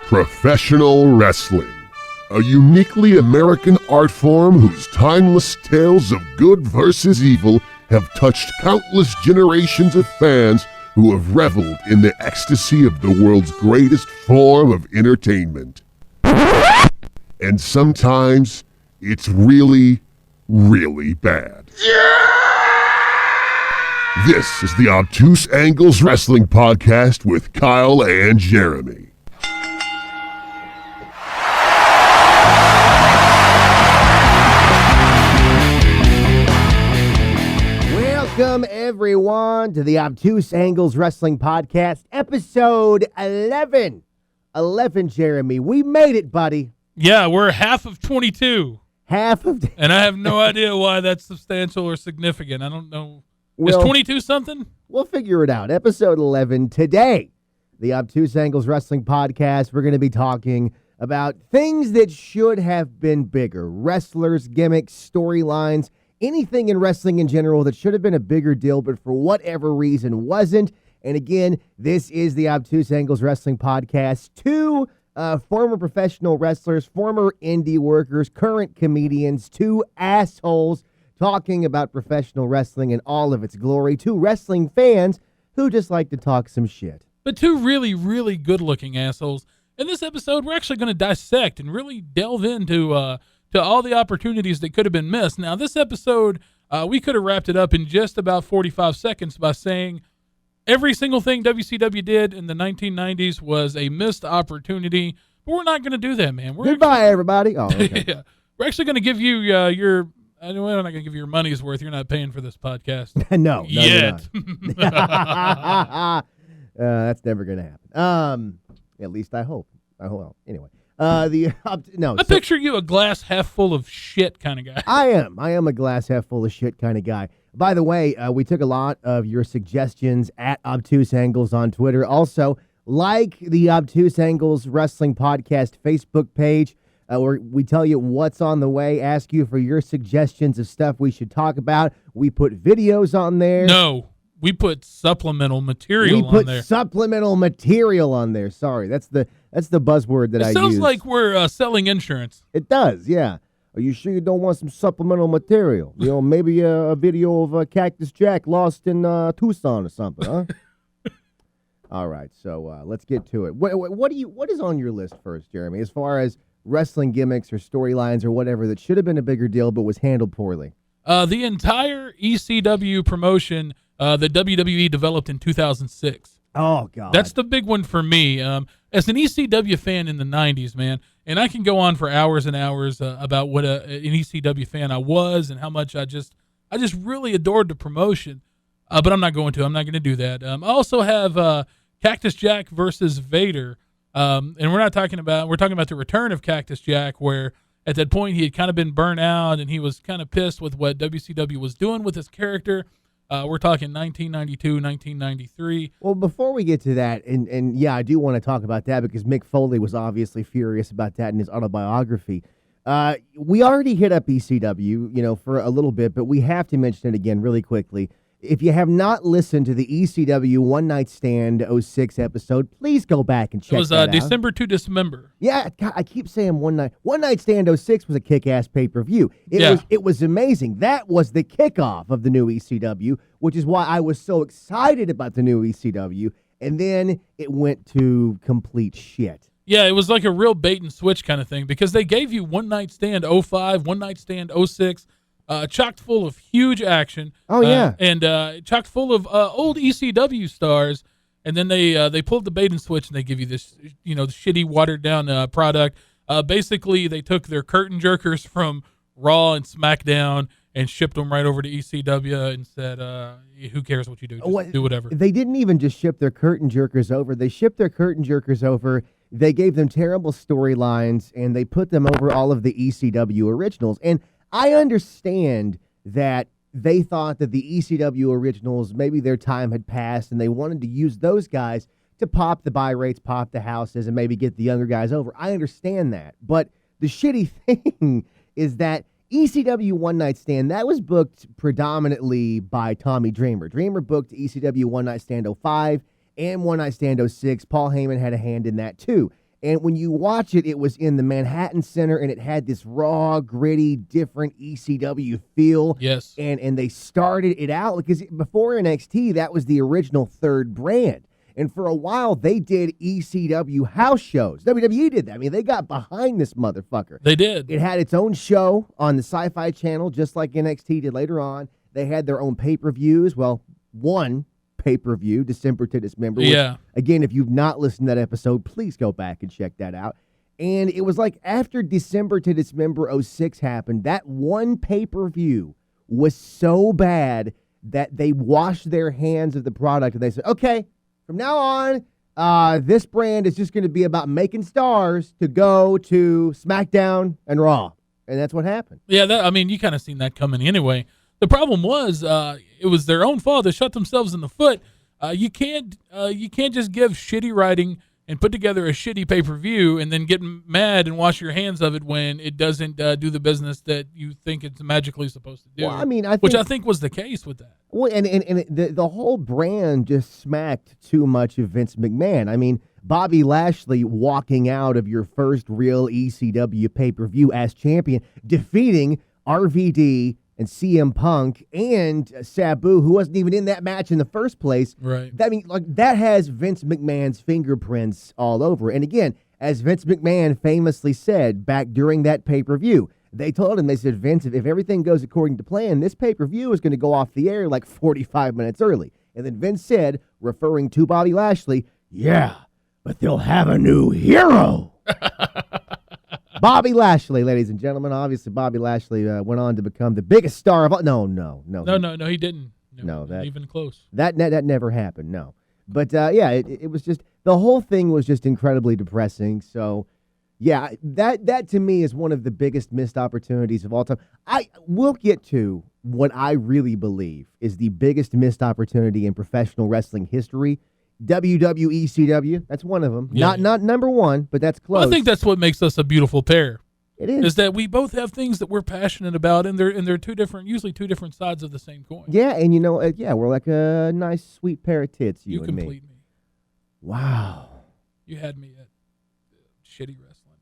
Professional wrestling, a uniquely American art form whose timeless tales of good versus evil have touched countless generations of fans who have reveled in the ecstasy of the world's greatest form of entertainment. And sometimes it's really, really bad. This is the Obtuse Angles Wrestling Podcast with Kyle and Jeremy. Welcome, everyone, to the Obtuse Angles Wrestling Podcast, episode 11. 11, Jeremy. We made it, buddy. Yeah, we're half of 22. Half of... And I have no idea why that's substantial or significant. I don't know. Well, is 22 something? We'll figure it out. Episode 11 today. The Obtuse Angles Wrestling Podcast. We're going to be talking about things that should have been bigger. Wrestlers, gimmicks, storylines, anything in wrestling in general that should have been a bigger deal, but for whatever reason wasn't. And again, this is the Obtuse Angles Wrestling Podcast. Two former professional wrestlers, former indie workers, current comedians, two assholes talking about professional wrestling in all of its glory. Two wrestling fans who just like to talk some shit. But two really, really good-looking assholes. In this episode, we're actually going to dissect and really delve into to all the opportunities that could have been missed. Now, this episode, we could have wrapped it up in just about 45 seconds by saying every single thing WCW did in the 1990s was a missed opportunity. But we're not going to do that, man. Goodbye, everybody. Oh, okay. Yeah. We're actually going to give you your... we're not going to give you your money's worth. You're not paying for this podcast. No. Yet. That's never going to happen. At least I hope. Anyway. I picture you a glass half full of shit kind of guy. I am a glass half full of shit kind of guy. By the way, we took a lot of your suggestions at Obtuse Angles on Twitter. Also, like the Obtuse Angles Wrestling Podcast Facebook page, where we tell you what's on the way, ask you for your suggestions of stuff we should talk about. We put videos on there. No, we put supplemental material on there. Supplemental material on there. Sorry, that's the buzzword that I use. It sounds like we're selling insurance. It does, yeah. Are you sure you don't want some supplemental material? You know, maybe a video of Cactus Jack lost in Tucson or something, huh? All right, so let's get to it. What is on your list first, Jeremy, as far as wrestling gimmicks or storylines or whatever that should have been a bigger deal but was handled poorly? The entire ECW promotion that WWE developed in 2006. Oh, God. That's the big one for me. As an ECW fan in the 90s, man, and I can go on for hours and hours about what an ECW fan I was and how much I just really adored the promotion. But I'm not going to do that. I also have Cactus Jack versus Vader. And we're talking about the return of Cactus Jack, where at that point he had kind of been burnt out and he was kind of pissed with what WCW was doing with his character. We're talking 1992, 1993. Well, before we get to that, and yeah, I do want to talk about that because Mick Foley was obviously furious about that in his autobiography. We already hit up ECW, for a little bit, but we have to mention it again really quickly. If you have not listened to the ECW One Night Stand 06 episode, please go back and check that out. It was December to Dismember. Yeah, I keep saying One Night Stand 06 was a kick-ass pay-per-view. It was amazing. That was the kickoff of the new ECW, which is why I was so excited about the new ECW, and then it went to complete shit. Yeah, it was like a real bait and switch kind of thing because they gave you One Night Stand 05, One Night Stand 06, chocked full of huge action. Oh, yeah. And chocked full of old ECW stars. And then they pulled the bait and switch and they give you this, shitty watered down product. Basically, they took their curtain jerkers from Raw and SmackDown and shipped them right over to ECW and said, who cares what you do? Just do whatever. They didn't even just ship their curtain jerkers over. They shipped their curtain jerkers over. They gave them terrible storylines and they put them over all of the ECW originals. And I understand that they thought that the ECW originals, maybe their time had passed, and they wanted to use those guys to pop the buy rates, pop the houses, and maybe get the younger guys over. I understand that. But the shitty thing is that ECW One Night Stand, that was booked predominantly by Tommy Dreamer. Dreamer booked ECW One Night Stand 05 and One Night Stand 06. Paul Heyman had a hand in that too. And when you watch it, it was in the Manhattan Center, and it had this raw, gritty, different ECW feel. Yes. And they started it out because before NXT, that was the original third brand. And for a while, they did ECW house shows. WWE did that. I mean, they got behind this motherfucker. They did. It had its own show on the Sci-Fi Channel, just like NXT did later on. They had their own pay-per-views. Well, one pay-per-view, December to Dismember. Yeah. Which, again, if you've not listened to that episode, please go back and check that out. And it was like after December to Dismember 06 happened, that one pay-per-view was so bad that they washed their hands of the product. And they said, okay, from now on, this brand is just going to be about making stars to go to SmackDown and Raw. And that's what happened. Yeah, you kind of seen that coming anyway. The problem was it was their own fault. They shot themselves in the foot. You can't just give shitty writing and put together a shitty pay-per-view and then get mad and wash your hands of it when it doesn't do the business that you think it's magically supposed to do. Well, I mean, I think was the case with that. Well, and the whole brand just smacked too much of Vince McMahon. I mean, Bobby Lashley walking out of your first real ECW pay-per-view as champion, defeating RVD and CM Punk and Sabu, who wasn't even in that match in the first place. Right. That has Vince McMahon's fingerprints all over. And again, as Vince McMahon famously said back during that pay-per-view, they told him, they said, Vince, if everything goes according to plan, this pay-per-view is going to go off the air like 45 minutes early. And then Vince said, referring to Bobby Lashley, yeah, but they'll have a new hero. Bobby Lashley, ladies and gentlemen. Obviously, Bobby Lashley went on to become the biggest star of all. No, He didn't. No, not even close. That never happened, no. But, it was just, the whole thing was just incredibly depressing. So, yeah, that to me is one of the biggest missed opportunities of all time. We'll get to what I really believe is the biggest missed opportunity in professional wrestling history. WWE, CW, that's one of them. Yeah. Not number one, but that's close. Well, I think that's what makes us a beautiful pair. It is. Is that we both have things that we're passionate about, and they're usually two different sides of the same coin. Yeah, and we're like a nice, sweet pair of tits, you and me. You complete me. Wow. You had me at shitty wrestling.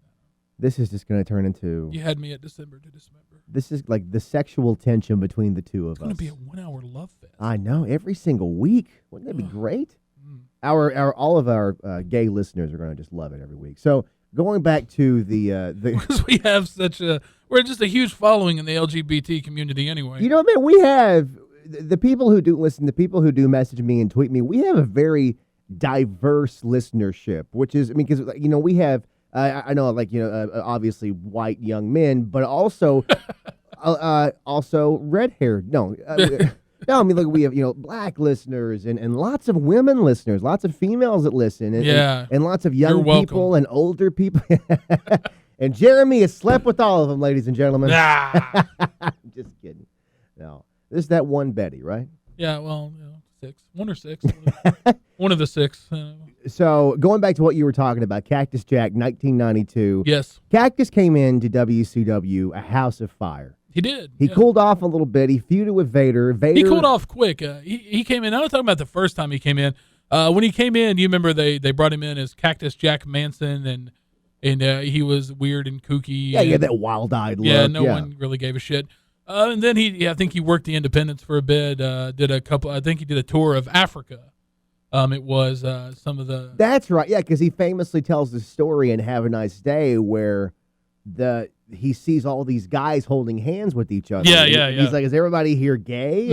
This is just going to turn into... You had me at December to Dismember. This is like the sexual tension between the two of us. It's going to be a 1-hour love fest. I know, every single week. Wouldn't that be great? All of our gay listeners are going to just love it every week. So going back to the because we have we're just a huge following in the LGBT community anyway. Man, we have the people who do listen, the people who do message me and tweet me. We have a very diverse listenership, which is, because we have I know obviously white young men, but also also red haired. No. No, we have, black listeners and lots of women listeners, lots of females that listen, and lots of young people and older people. And Jeremy has slept with all of them, ladies and gentlemen. Nah. Just kidding. No, this is that one Betty, right? Yeah, well, 6. 1 or 6. One of the 6. So going back to what you were talking about, Cactus Jack, 1992. Yes. Cactus came into WCW, a house of fire. He did. He cooled off a little bit. He feuded with Vader. He cooled off quick. He came in. I'm not talking about the first time he came in. When he came in, you remember they brought him in as Cactus Jack Manson, and he was weird and kooky. Yeah, he had that wild-eyed look. Yeah, no one really gave a shit. And then I think he worked the independents for a bit. I think he did a tour of Africa. It was some of the. That's right. Yeah, because he famously tells the story in Have a Nice Day where he sees all these guys holding hands with each other. Yeah. He's like, is everybody here gay?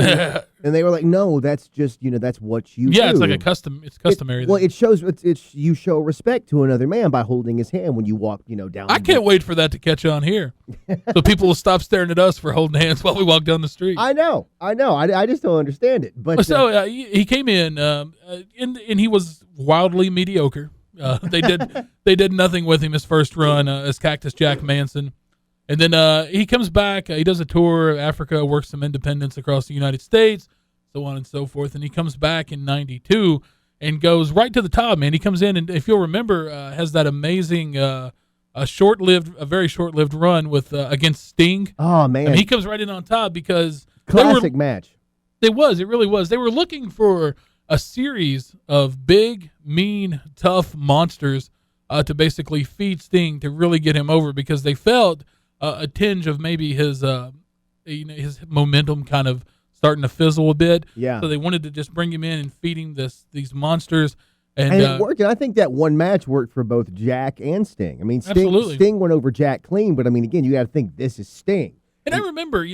And they were like, no, that's just, that's what you do. Yeah, it's like it's customary. It shows, you show respect to another man by holding his hand when you walk, down. I can't wait for that to catch on here. So people will stop staring at us for holding hands while we walk down the street. I know. I just don't understand it. But so he came in, and he was wildly mediocre. They did nothing with him his first run as Cactus Jack Manson. And then he comes back. He does a tour of Africa, works some independents across the United States, so on and so forth. And he comes back in 92 and goes right to the top, man. He comes in, and if you'll remember, has that amazing, a very short-lived run with against Sting. Oh, man. He comes right in on top because classic match. It really was. They were looking for a series of big, mean, tough monsters to basically feed Sting to really get him over, because they felt a tinge of maybe his his momentum kind of starting to fizzle a bit. Yeah. So they wanted to just bring him in and feed him these monsters. And it worked. And I think that one match worked for both Jack and Sting. I mean, Sting went over Jack clean, but I mean, again, you got to think this is Sting. And I remember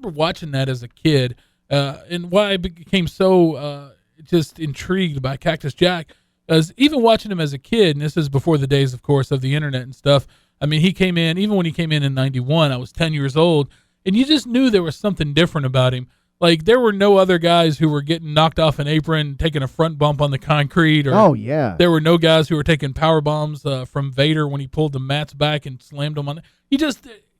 watching that as a kid, and why I became so just intrigued by Cactus Jack, as even watching him as a kid, and this is before the days, of course, of the internet and stuff. I mean, he came in, even when he came in 91, I was 10 years old, and you just knew there was something different about him. Like, there were no other guys who were getting knocked off an apron, taking a front bump on the concrete. Or, there were no guys who were taking power bombs from Vader when he pulled the mats back and slammed them on it.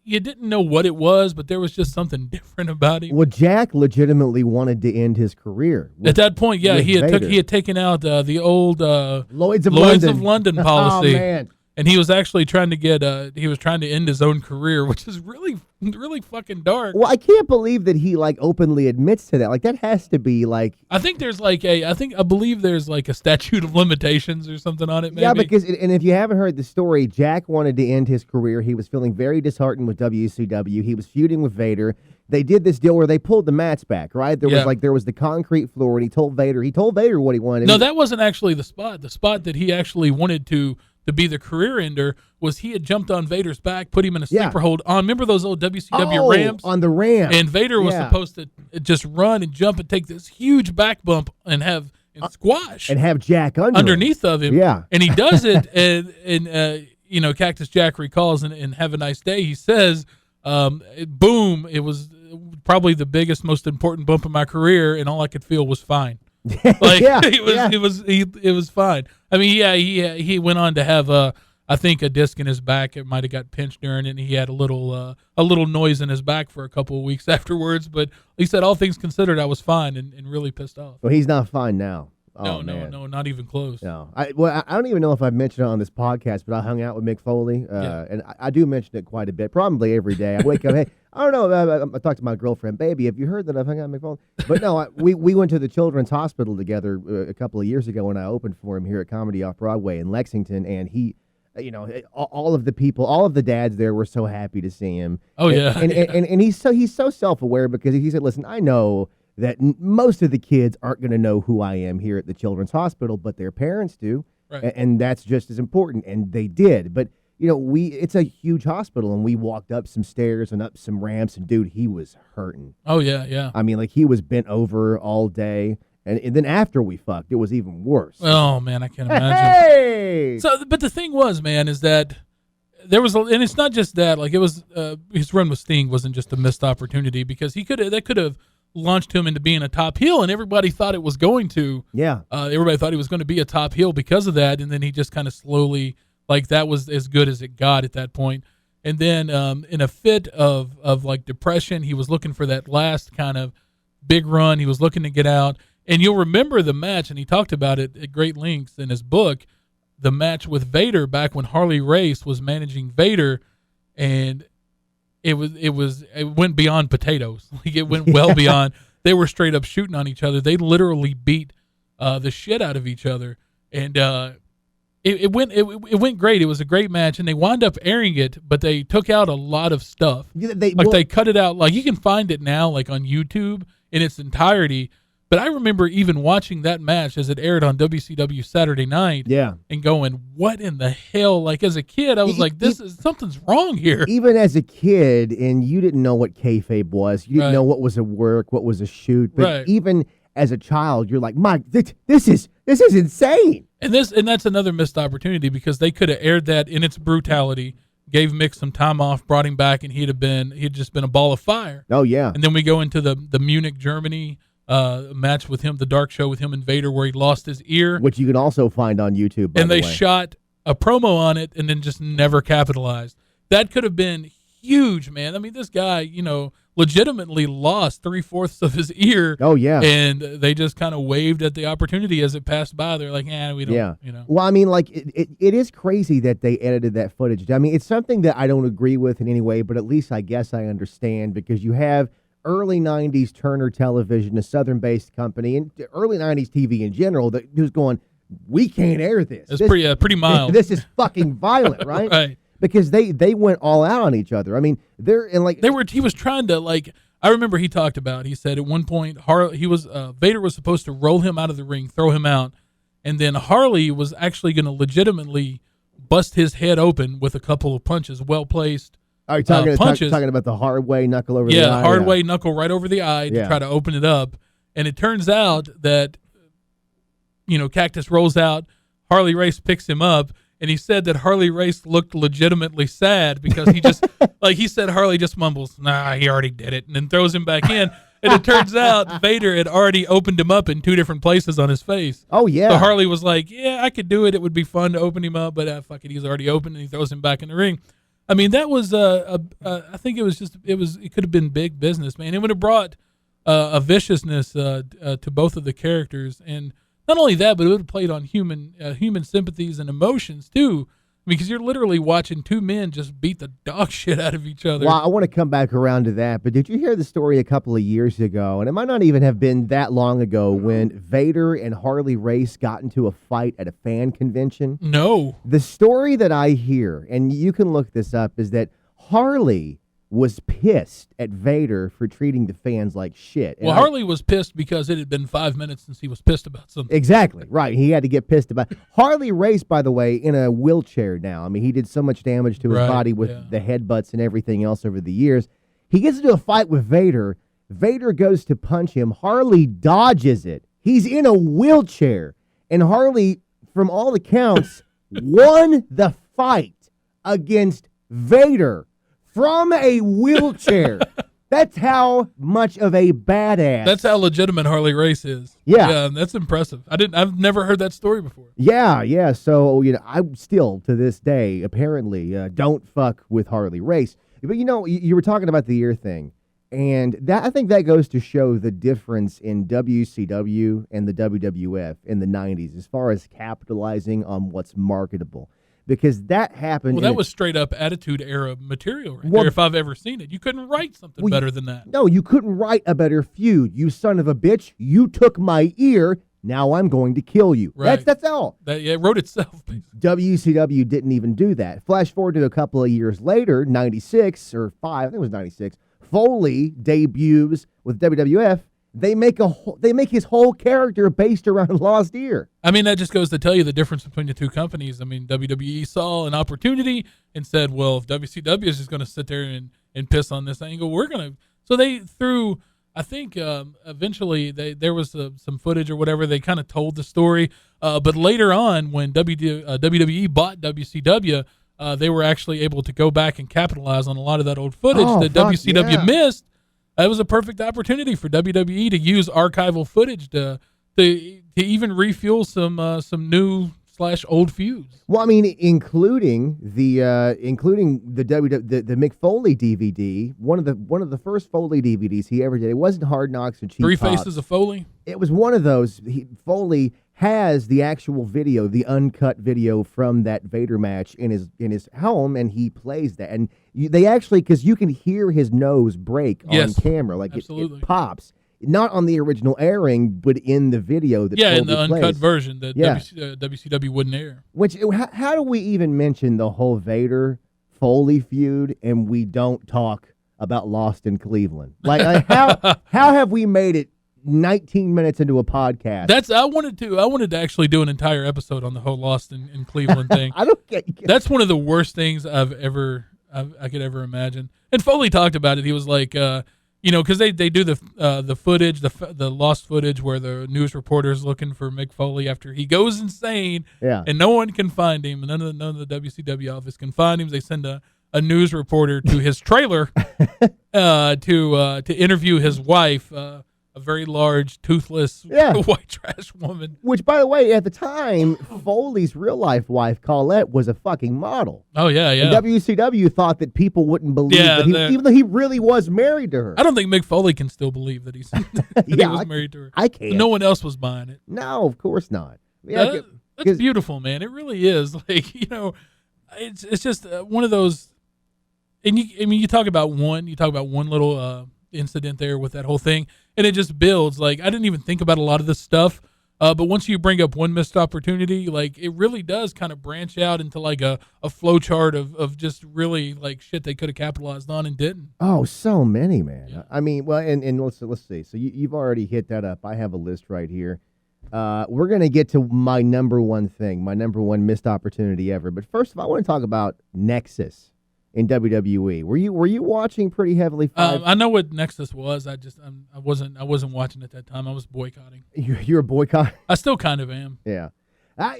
You didn't know what it was, but there was just something different about him. Well, Jack legitimately wanted to end his career. At that point, yeah, he had taken out the old Lloyd's of London policy. Oh, man. And he was actually trying to end his own career, which is really, really fucking dark. Well, I can't believe that he openly admits to that. Like, that has to be I believe there's a statute of limitations or something on it. Maybe. Yeah, because and if you haven't heard the story, Jack wanted to end his career. He was feeling very disheartened with WCW. He was feuding with Vader. They did this deal where they pulled the mats back, right? There was the concrete floor, and he told Vader what he wanted. No, that wasn't actually the spot. The spot that he actually wanted to be the career ender was he had jumped on Vader's back, put him in a sleeper hold on. Remember those old WCW ramps? On the ramp. And Vader was supposed to just run and jump and take this huge back bump and squash. And have Jack underneath of him. Yeah. And he does it, and Cactus Jack recalls, and Have a Nice Day, he says, boom, it was probably the biggest, most important bump in my career, and all I could feel was fine. It was fine. I mean, he went on to have I think a disc in his back. It might have got pinched during it, and he had a little noise in his back for a couple of weeks afterwards. But he said, all things considered, I was fine and really pissed off. Well, he's not fine now. No, not even close. No, I don't even know if I've mentioned it on this podcast, but I hung out with Mick Foley, and I do mention it quite a bit, probably every day. I wake up, hey, I don't know, I talk to my girlfriend, baby, have you heard that I've hung out with Mick Foley? But no, we went to the Children's Hospital together a couple of years ago when I opened for him here at Comedy Off Broadway in Lexington, and he, all of the people, all of the dads there were so happy to see him. Oh, yeah. And he's so self-aware, because he said, listen, I know that most of the kids aren't going to know who I am here at the Children's Hospital, but their parents do, right. And that's just as important, and they did. But, it's a huge hospital, and we walked up some stairs and up some ramps, and, dude, he was hurting. Oh, yeah. I mean, he was bent over all day, and then after we fucked, it was even worse. Oh, man, I can't imagine. Hey! So, but the thing was, man, is that there was, and it's not just that, it was, his run with Sting wasn't just a missed opportunity, because they could have launched him into being a top heel, and everybody thought it was going to. Yeah. Everybody thought he was going to be a top heel because of that, and then he just kind of slowly, that was as good as it got at that point. And then in a fit of depression, he was looking for that last kind of big run. He was looking to get out. And you'll remember the match, and he talked about it at great lengths in his book, the match with Vader back when Harley Race was managing Vader, and it went beyond potatoes. It went well beyond. They were straight up shooting on each other. They literally beat the shit out of each other, and it went great. It was a great match, and they wound up airing it, but they took out a lot of stuff. They cut it out. You can find it now, on YouTube in its entirety. But I remember even watching that match as it aired on WCW Saturday night. Yeah. And going, what in the hell? As a kid, I was something's wrong here. Even as a kid, and you didn't know what kayfabe was. You didn't know what was a work, what was a shoot. But even as a child, you're like, Mike, this is insane. And that's another missed opportunity, because they could have aired that in its brutality, gave Mick some time off, brought him back, and he'd just been a ball of fire. Oh, yeah. And then we go into the Munich, Germany match with him, the Dark Show with him and Vader, where he lost his ear, which you can also find on YouTube. And they shot a promo on it and then just never capitalized. That could have been huge, man. I mean, this guy, legitimately lost 3/4 of his ear. Oh, yeah. And they just kind of waved at the opportunity as it passed by. They're like, we don't. Yeah. Well, I mean, it is crazy that they edited that footage. I mean, it's something that I don't agree with in any way, but at least I guess I understand, because you have early 90s Turner Television, a Southern-based company, and early 90s TV in general, that was going, we can't air this. It's pretty mild. This is fucking violent, right? Right. Because they went all out on each other. I mean, He was trying to, like, I remember he said at one point Vader was supposed to roll him out of the ring, throw him out, and then Harley was actually going to legitimately bust his head open with a couple of punches, well placed. Are you talking about the hard way knuckle over the eye? Yeah, hard way knuckle right over the eye to try to open it up. And it turns out that, Cactus rolls out, Harley Race picks him up, and he said that Harley Race looked legitimately sad because he just, he said Harley just mumbles, nah, he already did it, and then throws him back in. And it turns out Vader had already opened him up in 2 different places on his face. Oh, yeah. So Harley was like, yeah, I could do it. It would be fun to open him up, but fuck it, he's already open, and he throws him back in the ring. I mean, that was, I think it could have been big business, man. It would have brought a viciousness to both of the characters. And not only that, but it would have played on human sympathies and emotions, too. Because you're literally watching 2 men just beat the dog shit out of each other. Well, I want to come back around to that, but did you hear the story a couple of years ago, and it might not even have been that long ago, when Vader and Harley Race got into a fight at a fan convention? No. The story that I hear, and you can look this up, is that Harley was pissed at Vader for treating the fans like shit. Well, Harley was pissed because it had been 5 minutes since he was pissed about something. Exactly, right. He had to get pissed about it. Harley Race, by the way, in a wheelchair now. I mean, he did so much damage to his body with the headbutts and everything else over the years. He gets into a fight with Vader. Vader goes to punch him. Harley dodges it. He's in a wheelchair. And Harley, from all accounts, won the fight against Vader from a wheelchair. That's how much of a badass. That's how legitimate Harley Race is. Yeah, that's impressive. I've never heard that story before. Yeah. So I still to this day apparently don't fuck with Harley Race. But you were talking about the ear thing, and I think that goes to show the difference in WCW and the WWF in the '90s as far as capitalizing on what's marketable. Because that happened. Well, that was straight up Attitude Era material there, if I've ever seen it. You couldn't write something better than that. No, you couldn't write a better feud. You son of a bitch, you took my ear, now I'm going to kill you. Right. That's all. It wrote itself, basically. WCW didn't even do that. Flash forward to a couple of years later, 96 or 5, I think it was 96, Foley debuts with WWF. They make his whole character based around lost ear. I mean, that just goes to tell you the difference between the two companies. I mean, WWE saw an opportunity and said, well, if WCW is just going to sit there and piss on this angle, we're going to. So they threw, I think eventually there was some footage or whatever. They kind of told the story. But later on, when WWE bought WCW, they were actually able to go back and capitalize on a lot of that old footage that WCW missed. It was a perfect opportunity for WWE to use archival footage to even refuel some new / old feuds. Well, I mean, including the Mick Foley DVD, one of the first Foley DVDs he ever did. It wasn't Hard Knocks and Cheap Three Pops. Faces of Foley. It was one of those. Foley has the actual video, the uncut video from that Vader match in his home, and he plays that. And they actually, because you can hear his nose break on camera, like it pops. Not on the original airing, but in the video that Foley in the uncut plays. version that WCW wouldn't air. Which how do we even mention the whole Vader Foley feud and we don't talk about Lost in Cleveland? Like how have we made it 19 minutes into a podcast? I wanted to actually do an entire episode on the whole Lost in Cleveland thing. I don't get. That's one of the worst things I could ever imagine. And Foley talked about it. He was like, because they do the footage, the lost footage where the news reporter is looking for Mick Foley after he goes insane, and no one can find him, and none of the WCW office can find him. They send a news reporter to his trailer to interview his wife. A very large, toothless, white trash woman. Which, by the way, at the time, Foley's real-life wife, Colette, was a fucking model. Oh, yeah. And WCW thought that people wouldn't believe that even though he really was married to her. I don't think Mick Foley can still believe that, he was married to her. I can't. No one else was buying it. No, of course not. Yeah, that's beautiful, man. It really is. Like, it's just one of those. And you talk about one little incident there with that whole thing, and it just builds. Like, I didn't even think about a lot of this stuff But once you bring up one missed opportunity, like it really does kind of branch out into like a flow chart of just really like shit they could have capitalized on and didn't. Oh, so many, man. Yeah. I mean, well, and let's see. So you've already hit that up. I have a list right here. We're going to get to my number one thing, my number one missed opportunity ever. But first of all, I want to talk about Nexus in WWE. Were you watching pretty heavily? I know what Nexus was. I wasn't watching at that time. I was boycotting. You're a boycott? I still kind of am. Yeah. I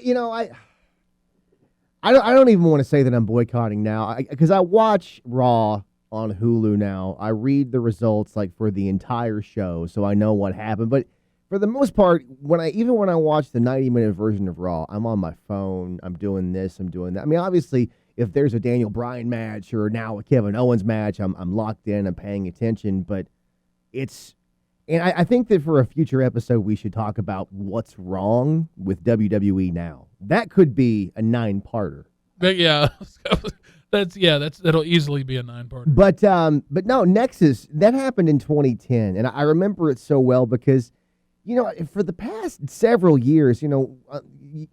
don't even want to say that I'm boycotting now because I watch Raw on Hulu now. I read the results like for the entire show, so I know what happened. But for the most part, when I watch the 90-minute version of Raw, I'm on my phone. I'm doing this. I'm doing that. I mean, obviously, if there's a Daniel Bryan match or now a Kevin Owens match, I'm locked in. I'm paying attention. But and I think that for a future episode, we should talk about what's wrong with WWE now. That could be a 9-parter. But yeah, that'll easily be a 9-parter. But no, Nexus, that happened in 2010, and I remember it so well because, for the past several years,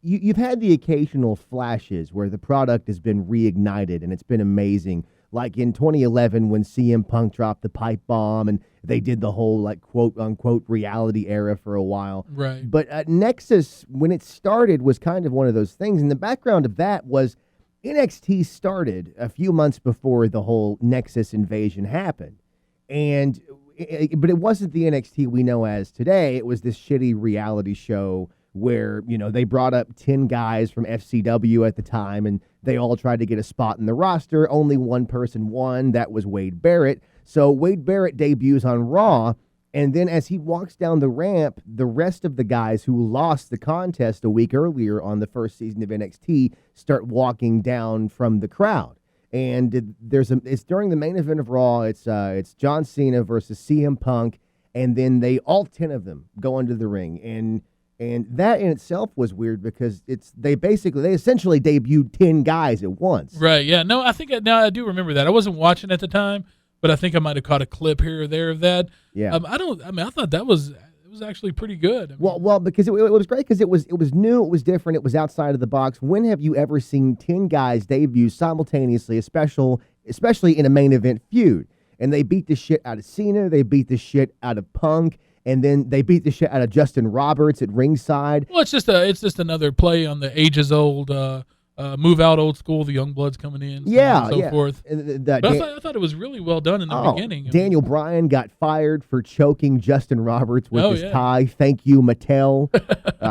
you've had the occasional flashes where the product has been reignited and it's been amazing. Like in 2011 when CM Punk dropped the pipe bomb and they did the whole like quote unquote reality era for a while. Right. But Nexus, when it started, was kind of one of those things. And the background of that was NXT started a few months before the whole Nexus invasion happened. But it wasn't the NXT we know as today. It was this shitty reality show where, they brought up 10 guys from FCW at the time, and they all tried to get a spot in the roster. Only one person won. That was Wade Barrett. So Wade Barrett debuts on Raw, and then as he walks down the ramp, the rest of the guys who lost the contest a week earlier on the first season of NXT start walking down from the crowd. And it's during the main event of Raw. It's John Cena versus CM Punk, and then all 10 of them go into the ring. And that in itself was weird because they essentially debuted 10 guys at once. Right, yeah. No, I think now I do remember that. I wasn't watching at the time, but I think I might have caught a clip here or there of that. Yeah. I thought it was actually pretty good. Well, because it was great because it was new, it was different, it was outside of the box. When have you ever seen 10 guys debut simultaneously, especially in a main event feud? And they beat the shit out of Cena, they beat the shit out of Punk, and then they beat the shit out of Justin Roberts at ringside. Well, it's just another play on the ages old move out old school, the young bloods coming in, so forth. But I thought it was really well done in the beginning. Daniel Bryan got fired for choking Justin Roberts with his tie. Thank you, Mattel.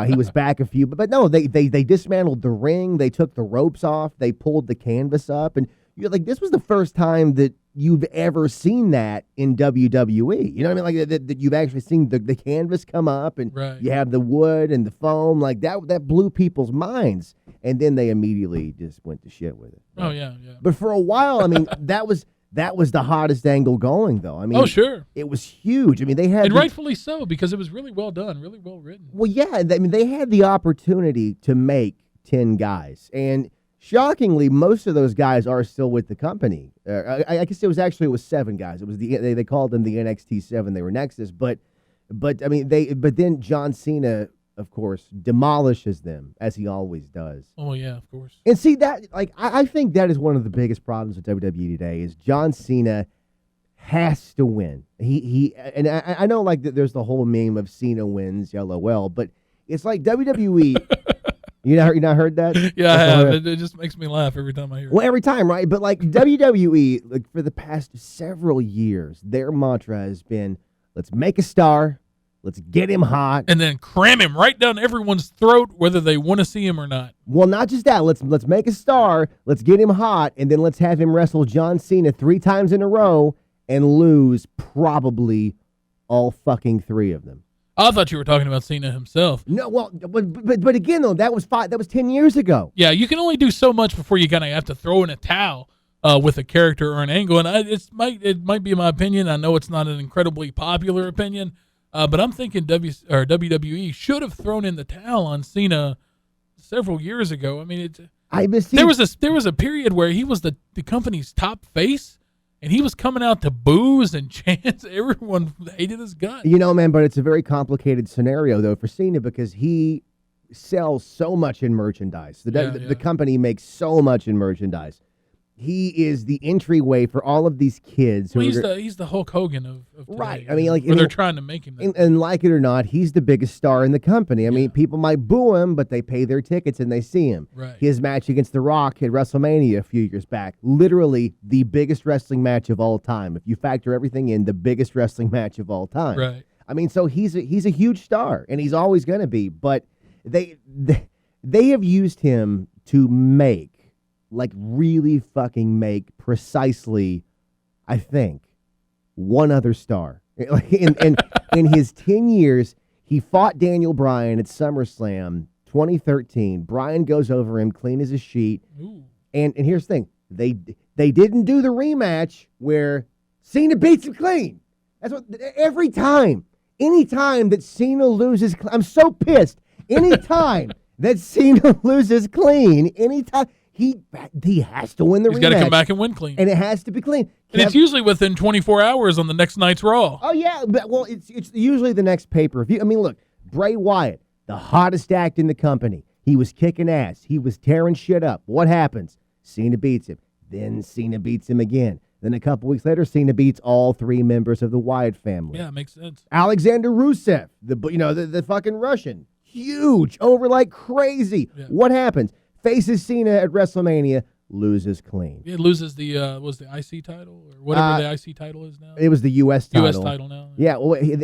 He was back a few, but no, they dismantled the ring. They took the ropes off. They pulled the canvas up, and you're like, this was the first time that you've ever seen that in WWE. You know what I mean? Like that you've actually seen the canvas come up, and you have the wood and the foam. Like that blew people's minds, and then they immediately just went to shit with it. Right? Oh yeah. But for a while, I mean, that was the hottest angle going, though. I mean, sure, it was huge. I mean, they had, and rightfully so, because it was really well done, really well written. Well, yeah, I mean, they had the opportunity to make 10 guys, and shockingly, most of those guys are still with the company. I guess it was 7 guys. It was they called them the NXT 7. They were Nexus, but I mean then John Cena, of course, demolishes them as he always does. Oh yeah, of course. And see that, like, I think that is one of the biggest problems with WWE today is John Cena has to win. And I know like there's the whole meme of Cena wins, LOL, but it's like WWE. You not heard that? Yeah, I have. It just makes me laugh every time I hear it. Well, every time, right? But like WWE, like for the past several years, their mantra has been, let's make a star, let's get him hot, and then cram him right down everyone's throat, whether they want to see him or not. Well, not just that. Let's make a star, let's get him hot, and then let's have him wrestle John Cena 3 times in a row and lose probably all fucking 3 of them. I thought you were talking about Cena himself. No, well, but again though, that was 10 years ago. Yeah, you can only do so much before you kind of have to throw in a towel with a character or an angle. And it might be my opinion. I know it's not an incredibly popular opinion, but I'm thinking WWE should have thrown in the towel on Cena several years ago. I mean, there was a period where he was the company's top face, and he was coming out to boos and chants. Everyone hated his guts. You know, man, but it's a very complicated scenario, though, for Cena because he sells so much in merchandise. The company makes so much in merchandise. He is the entryway for all of these kids. Well, he's the Hulk Hogan of today. Right. I mean, like, or they're trying to make him that. And like it or not, he's the biggest star in the company. I mean, people might boo him, but they pay their tickets and they see him. Right. His match against The Rock at WrestleMania a few years back, literally the biggest wrestling match of all time. If you factor everything in, the biggest wrestling match of all time. Right. I mean, so he's a huge star, and he's always going to be. But they have used him to make. Like really fucking make precisely, I think, one other star. Like in his 10 years, he fought Daniel Bryan at SummerSlam 2013. Bryan goes over him clean as a sheet. Ooh. And here's the thing. They didn't do the rematch where Cena beats him clean. That's what anytime that Cena loses, I'm so pissed. Anytime that Cena loses clean, anytime he has to win the rematch. He's got to come back and win clean. And it has to be clean. And it's usually within 24 hours on the next night's Raw. Oh, yeah. But, well, it's usually the next pay-per-view. I mean, look, Bray Wyatt, the hottest act in the company. He was kicking ass. He was tearing shit up. What happens? Cena beats him. Then Cena beats him again. Then a couple weeks later, Cena beats all three members of the Wyatt family. Yeah, it makes sense. Alexander Rusev, the fucking Russian. Huge, over like crazy. Yeah. What happens? Faces Cena at WrestleMania, loses clean. It loses the IC title or whatever the IC title is now. It was the U.S. title. U.S. title now. Yeah. Well, he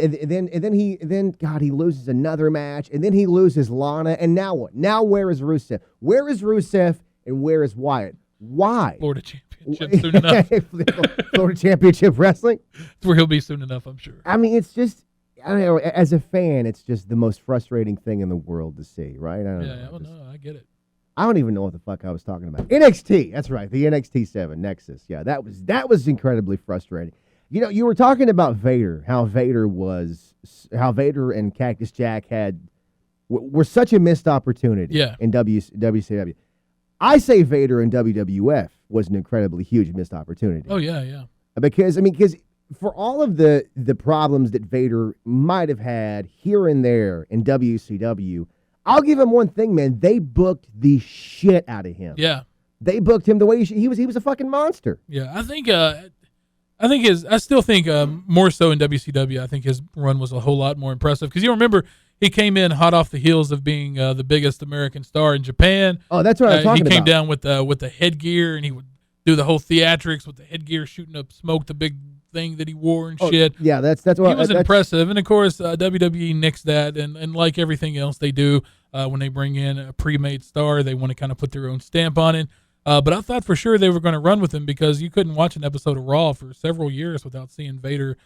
loses another match, and then he loses Lana, and now what? Now where is Rusev? Where is Rusev, and where is Wyatt? Why? Florida Championship soon enough. Florida Championship Wrestling. That's where he'll be soon enough, I'm sure. I mean, it's just. I don't know. As a fan, it's just the most frustrating thing in the world to see, right? I don't know. No, I get it. I don't even know what the fuck I was talking about. NXT, that's right, the NXT 7 Nexus. Yeah, that was incredibly frustrating. You know, you were talking about Vader, how Vader and Cactus Jack were such a missed opportunity in WCW. I say Vader in WWF was an incredibly huge missed opportunity. Oh yeah. Because for all of the problems that Vader might have had here and there in WCW, I'll give him one thing, man. They booked the shit out of him. Yeah. They booked him the way he was a fucking monster. Yeah, I still think more so in WCW, I think his run was a whole lot more impressive. Because you remember, he came in hot off the heels of being the biggest American star in Japan. Oh, that's what I'm talking about. He came down with the headgear, and he would do the whole theatrics with the headgear shooting up smoke, the big thing that he wore and shit. Yeah, that's what he was impressive. And of course, WWE nixed that, and like everything else they do when they bring in a pre-made star, they want to kind of put their own stamp on it. But I thought for sure they were going to run with him because you couldn't watch an episode of Raw for several years without seeing Vader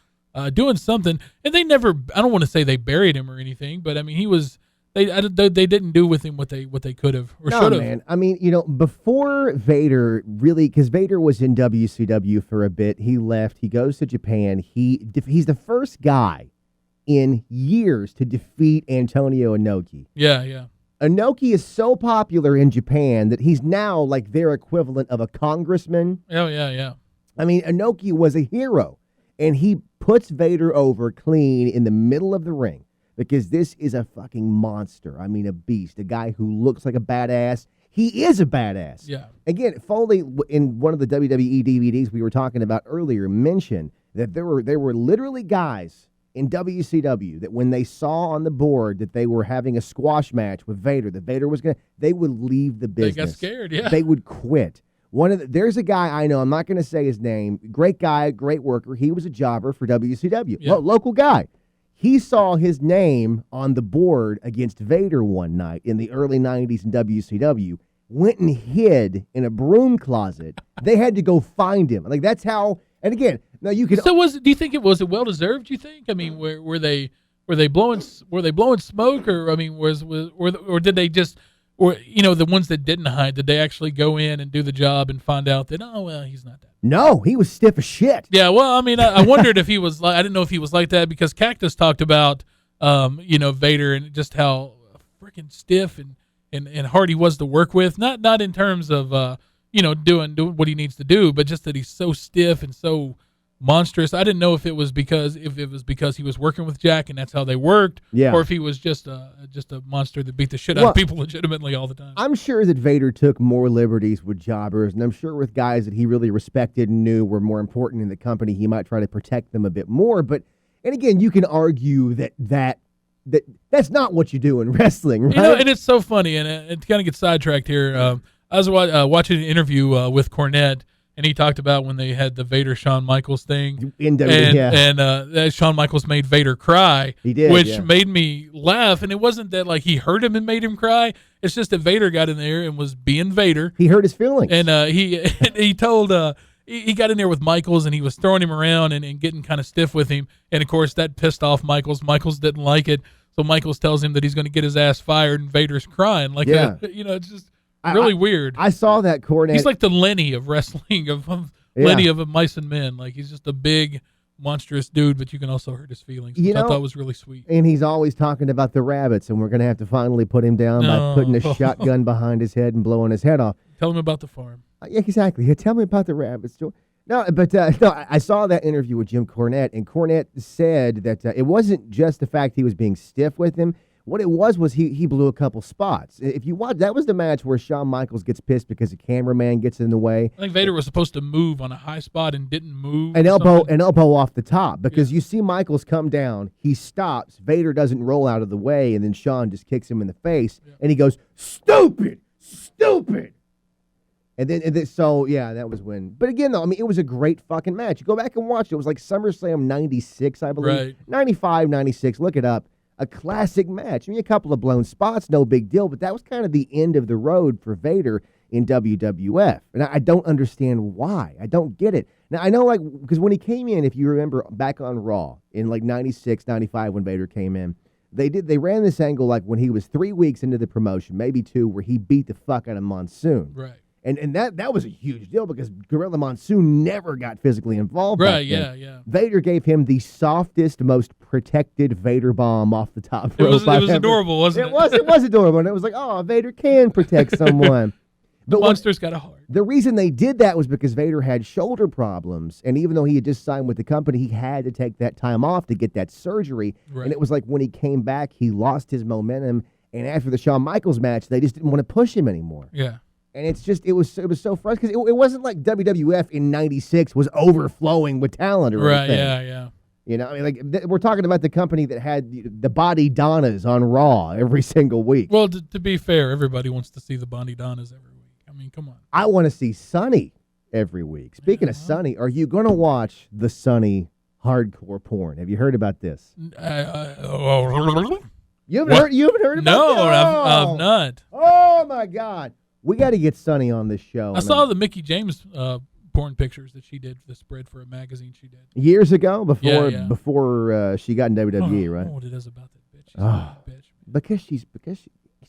doing something. And they never, I don't want to say they buried him or anything, but I mean, he was. They didn't do with him what they could have or should have. Man. I mean, before Vader really, because Vader was in WCW for a bit, he left. He goes to Japan. He's the first guy in years to defeat Antonio Inoki. Yeah. Inoki is so popular in Japan that he's now like their equivalent of a congressman. Oh yeah. I mean, Inoki was a hero, and he puts Vader over clean in the middle of the ring. Because this is a fucking monster. I mean, a beast. A guy who looks like a badass. He is a badass. Yeah. Again, Foley, in one of the WWE DVDs we were talking about earlier, mentioned that there were literally guys in WCW that when they saw on the board that they were having a squash match with Vader, that Vader was they would leave the business. They got scared, yeah. They would quit. There's a guy I know, I'm not going to say his name, great guy, great worker. He was a jobber for WCW, local guy. He saw his name on the board against Vader one night in the early 90s in WCW, went and hid in a broom closet. They had to go find him. Like, that's how, and again, now you can. So do you think it was well deserved, do you think? I mean, were they blowing smoke, or I mean, or did they just, or the ones that didn't hide, did they actually go in and do the job and find out that he's not that? No, he was stiff as shit. Yeah, well, I mean, I wondered if he was like, I didn't know if he was like that because Cactus talked about, Vader and just how freaking stiff and hard he was to work with. Not in terms of, doing what he needs to do, but just that he's so stiff and so monstrous. I didn't know if it was because he was working with Jack and that's how they worked, or if he was just a monster that beat the shit out of people legitimately all the time. I'm sure that Vader took more liberties with jobbers, and I'm sure with guys that he really respected and knew were more important in the company, he might try to protect them a bit more. But and again, you can argue that's not what you do in wrestling, right? And it's so funny, and it kind of gets sidetracked here. I was watching an interview with Cornette, and he talked about when they had the Vader Shawn Michaels thing, and Shawn Michaels made Vader cry. He did, which made me laugh. And it wasn't that like he hurt him and made him cry. It's just that Vader got in there and was being Vader. He hurt his feelings, and he told. He got in there with Michaels, and he was throwing him around and getting kind of stiff with him. And, of course, that pissed off Michaels. Michaels didn't like it. So Michaels tells him that he's going to get his ass fired, and Vader's crying. It's just really weird. I saw that Cornette. He's like the Lenny of wrestling, Lenny of Mice and Men. Like, he's just a big, monstrous dude, but you can also hurt his feelings, which I thought was really sweet. And he's always talking about the rabbits, and we're going to have to finally put him down by putting a shotgun behind his head and blowing his head off. Tell him about the farm. Yeah, exactly. Tell me about the rabbits. No, but I saw that interview with Jim Cornette, and Cornette said that it wasn't just the fact he was being stiff with him. What it was he blew a couple spots. If you watch, that was the match where Shawn Michaels gets pissed because the cameraman gets in the way. I think Vader was supposed to move on a high spot and didn't move. An elbow off the top, because you see Michaels come down, he stops, Vader doesn't roll out of the way, and then Shawn just kicks him in the face, and he goes, "Stupid! And then, so, yeah, that was when. But again, though, I mean, it was a great fucking match. You go back and watch it. It was like SummerSlam 96, I believe. Right. 95, 96. Look it up. A classic match. I mean, a couple of blown spots, no big deal. But that was kind of the end of the road for Vader in WWF. And I don't understand why. I don't get it. Now, I know, like, because when he came in, if you remember, back on Raw in, like, 96, 95 when Vader came in, they ran this angle, like, when he was 3 weeks into the promotion, maybe 2, where he beat the fuck out of Monsoon. Right. And that was a huge deal because Gorilla Monsoon never got physically involved. Right, yeah. Vader gave him the softest, most protected Vader bomb off the top rope. It was adorable, wasn't it? It was adorable. And it was like, oh, Vader can protect someone. But Monster's got a heart. The reason they did that was because Vader had shoulder problems. And even though he had just signed with the company, he had to take that time off to get that surgery. Right. And it was like when he came back, he lost his momentum. And after the Shawn Michaels match, they just didn't want to push him anymore. Yeah. And it's just, it was so frustrating because it wasn't like WWF in 96 was overflowing with talent or anything. Yeah. You know, I mean, like we're talking about the company that had the Body Donnas on Raw every single week. Well, to be fair, everybody wants to see the Body Donnas every week. I mean, come on. I want to see Sonny every week. Speaking of Sonny, are you going to watch the Sonny hardcore porn? Have you heard about this? You haven't heard about No, this? I've not. Oh, my God. We got to get Sonny on this show. I saw the Mickey James porn pictures that she did, the spread for a magazine she did. Years ago, before she got in WWE, right? What it is about that bitch. She's a bitch. Because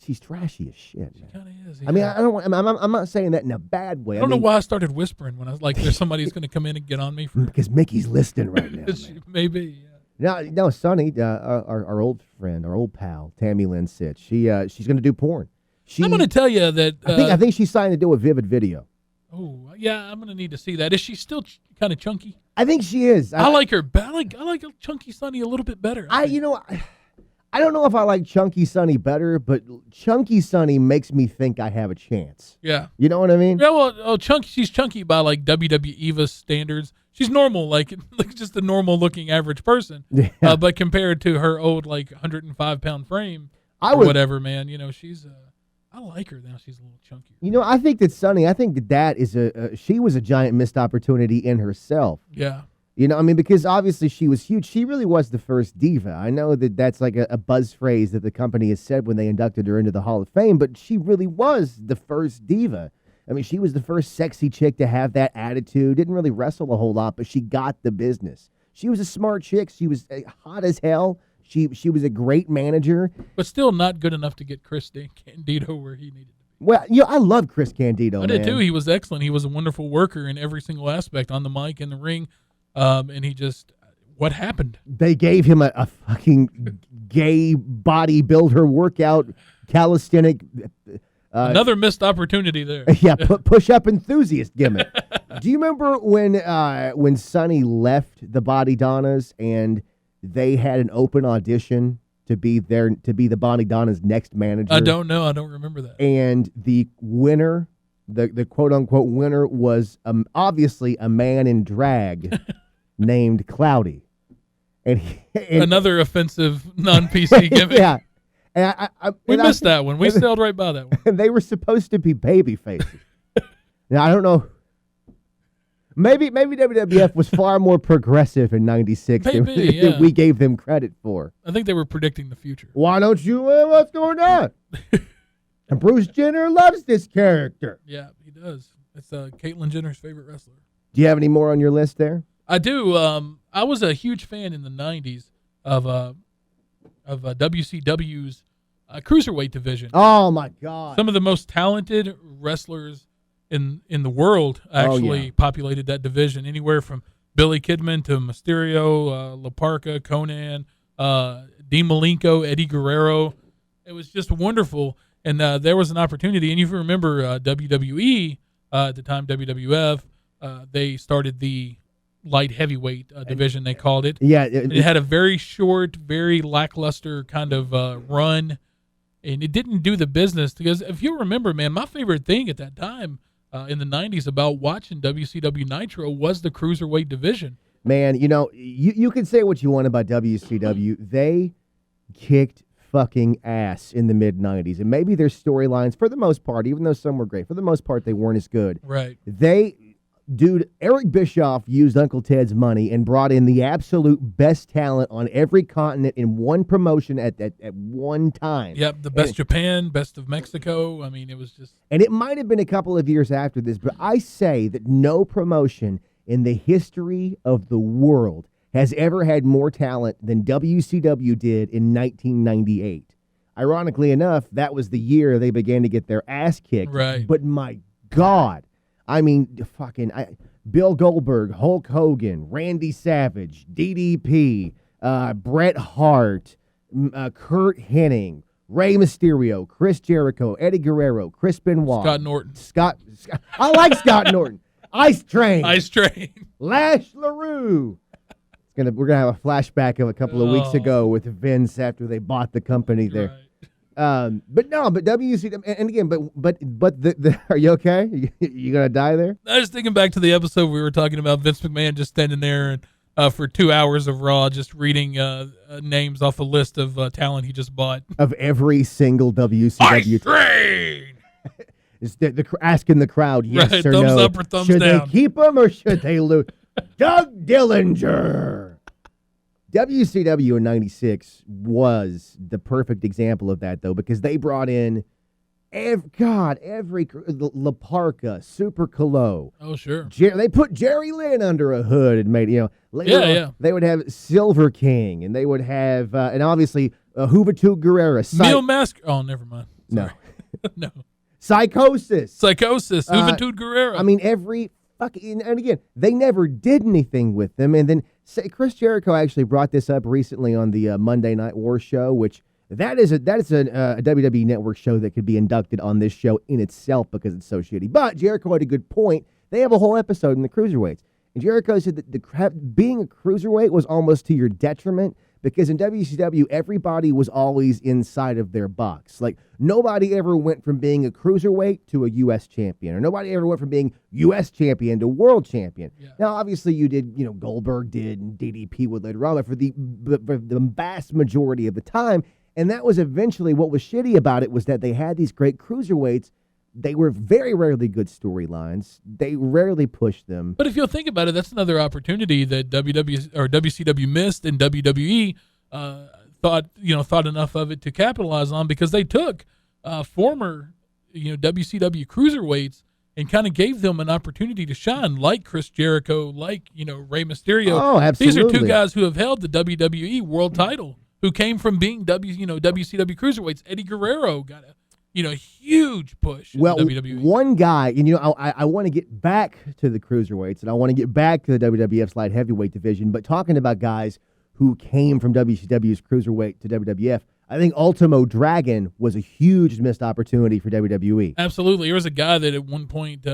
she's trashy as shit. She kind of is. Yeah. I mean, I'm not saying that in a bad way. I don't know why I started whispering when I was like, there's somebody who's going to come in and get on me. Because Mickey's listening right now. Maybe, yeah. No, Sonny, our old friend, our old pal, Tammy Lynn Sitch, she's going to do porn. I'm going to tell you that... I think she signed to do a Vivid Video. Oh, yeah, I'm going to need to see that. Is she still kind of chunky? I think she is. I like her. I like Chunky Sonny a little bit better. I don't know if I like Chunky Sonny better, but Chunky Sonny makes me think I have a chance. Yeah. You know what I mean? Yeah, well, she's chunky by, like, WWE standards. She's normal, like just a normal-looking average person. Yeah. But compared to her old, like, 105-pound frame whatever, man, she's... I like her now. She's a little chunky. I think that Sonny, that is she was a giant missed opportunity in herself. Yeah. Because obviously she was huge. She really was the first diva. I know that's like a buzz phrase that the company has said when they inducted her into the Hall of Fame, but she really was the first diva. I mean, she was the first sexy chick to have that attitude. Didn't really wrestle a whole lot, but she got the business. She was a smart chick. She was hot as hell. She was a great manager. But still not good enough to get Chris Candido where he needed to be. Well, I love Chris Candido, I did too. He was excellent. He was a wonderful worker in every single aspect, on the mic, in the ring. And he just, what happened? They gave him a fucking gay bodybuilder workout, calisthenic Another missed opportunity there. Yeah, push-up enthusiast gimmick. Do you remember when Sonny left the Body Donnas and they had an open audition to be the Body Donnas' next manager? I don't know. I don't remember that. And the winner, the quote-unquote winner, was obviously a man in drag named Cloudy. And another offensive non-PC gimmick. Yeah. And we missed that one. We sailed right by that one. And they were supposed to be baby faces. Now, I don't know. Maybe WWF was far more progressive in '96 than we gave them credit for. I think they were predicting the future. Why don't you? What's going on? And Bruce Jenner loves this character. Yeah, he does. It's Caitlyn Jenner's favorite wrestler. Do you have any more on your list there? I do. I was a huge fan in the '90s of WCW's cruiserweight division. Oh my God! Some of the most talented wrestlers in the world actually populated that division. Anywhere from Billy Kidman to Mysterio, La Parka, Conan, Dean Malenko, Eddie Guerrero. It was just wonderful. And there was an opportunity. And if you remember WWE at the time, WWF, they started the light heavyweight division, they called it. Yeah. It had a very short, very lackluster kind of run. And it didn't do the business. Because if you remember, man, my favorite thing at that time in the 90s about watching WCW Nitro was the cruiserweight division. Man, you can say what you want about WCW. They kicked fucking ass in the mid-90s. And maybe their storylines, for the most part, even though some were great, for the most part, they weren't as good. Right. Eric Bischoff used Uncle Ted's money and brought in the absolute best talent on every continent in one promotion at one time. Yep, the best Japan, best of Mexico. I mean, it was just... And it might have been a couple of years after this, but I say that no promotion in the history of the world has ever had more talent than WCW did in 1998. Ironically enough, that was the year they began to get their ass kicked. Right. But my God, I mean, Bill Goldberg, Hulk Hogan, Randy Savage, DDP, Bret Hart, Kurt Hennig, Rey Mysterio, Chris Jericho, Eddie Guerrero, Chris Benoit. Scott Norton. Scott I like Scott Norton. Ice Train. Lash LaRue. We're gonna have a flashback of a couple of weeks ago with Vince after they bought the company there. Right. But WCW, and again, but are you okay? You gonna die there? I was thinking back to the episode we were talking about Vince McMahon just standing there and for 2 hours of Raw, just reading names off a list of talent he just bought of every single WCW. Ice Train. Is asking the crowd yes right, or thumbs no? Up or thumbs should down? They keep him or should they lose? Doug Dillinger. WCW in '96 was the perfect example of that, though, because they brought in every La Parka, Super Colo. Oh, sure. They put Jerry Lynn under a hood and made, later they would have Silver King, and they would have, and obviously, Juventud Guerrera. Neil Mask. Oh, never mind. Sorry. No. No. Psychosis, Juventud Guerrera. I mean, and again, they never did anything with them. And then Chris Jericho actually brought this up recently on the Monday Night War show, which that is a WWE Network show that could be inducted on this show in itself because it's so shitty. But Jericho had a good point. They have a whole episode in the cruiserweights. And Jericho said that being a cruiserweight was almost to your detriment because in WCW, everybody was always inside of their box. Like, nobody ever went from being a cruiserweight to a U.S. champion, or nobody ever went from being U.S. champion to world champion. Yeah. Now, obviously, you did, Goldberg did, and DDP would later on, but for the vast majority of the time, and that was eventually what was shitty about it was that they had these great cruiserweights. They were very rarely good storylines. They rarely pushed them. But if you'll think about it, that's another opportunity that WCW missed, and WWE thought enough of it to capitalize on because they took former WCW cruiserweights and kind of gave them an opportunity to shine, like Chris Jericho, like Rey Mysterio. Oh, absolutely. These are two guys who have held the WWE World Title, who came from being WCW cruiserweights. Eddie Guerrero got a huge push in WWE. One guy, and I want to get back to the cruiserweights, and I want to get back to the WWF's light heavyweight division, but talking about guys who came from WCW's cruiserweight to WWF, I think Ultimo Dragon was a huge missed opportunity for WWE. Absolutely. There was a guy that at one point